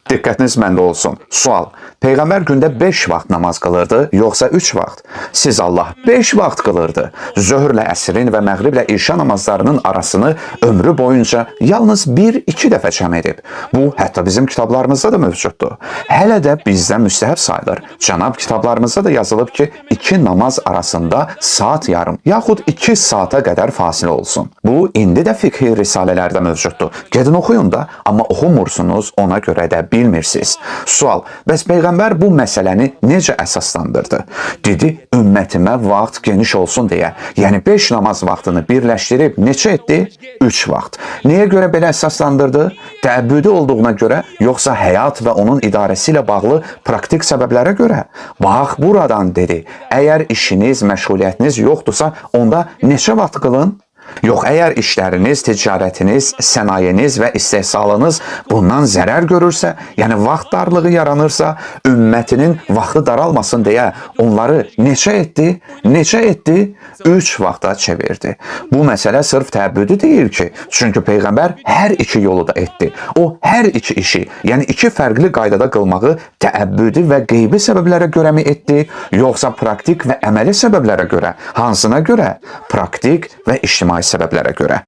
Diqqətiniz məndə olsun. Sual. Peyğəmbər gündə 5 vaxt namaz qılırdı, yoxsa 3 vaxt? Siz Allah 5 vaxt qılırdı. Zöhrlə əsrin və məğriblə irşa namazlarının arasını ömrü boyunca yalnız 1-2 dəfə cəm edib. Bu, hətta bizim kitablarımızda da mövcuddur. Hələ də bizdə müstəhəb sayılır. Cənab kitablarımızda da yazılıb ki, 2 namaz arasında saat yarım, yaxud 2 saata qədər fasilə olsun. Bu, indi də fiqhi risalələrdə mövcuddur. Gedin oxuyun da, amma oxumursunuz, ona görə də bilmirsiniz. Sual, bəs Peyğəmbər bu məsələni necə əsaslandırdı? Dedi, ümmətimə vaxt geniş olsun deyə. Yəni 5 namaz vaxtını birləşdirib neçə etdi? 3 vaxt. Niyə görə belə əsaslandırdı? Təəbbüdü olduğuna görə, yoxsa həyat və onun idarəsi ilə bağlı praktik səbəblərə görə? Bax, buradan dedi, əgər işiniz, məşğuliyyətiniz yoxdursa, onda neçə vaxt qılın? Yox, əgər işləriniz, ticarətiniz, sənayeniz və istehsalınız bundan zərər görürsə, yəni vaxt darlığı yaranırsa, ümmətinin vaxtı daralmasın deyə onları neçə etdi? Neçə etdi? 3 vaxta çevirdi. Bu məsələ sırf təəbbüdü deyil ki, çünki Peyğəmbər hər iki yolu da etdi. O, hər iki işi, yəni 2 fərqli qaydada qılmağı təəbbüdü və qeybi səbəblərə görəmi etdi, yoxsa praktik və əməli səbəblərə görə? Hansına görə? Praktik və ictimai səbəblərə görə.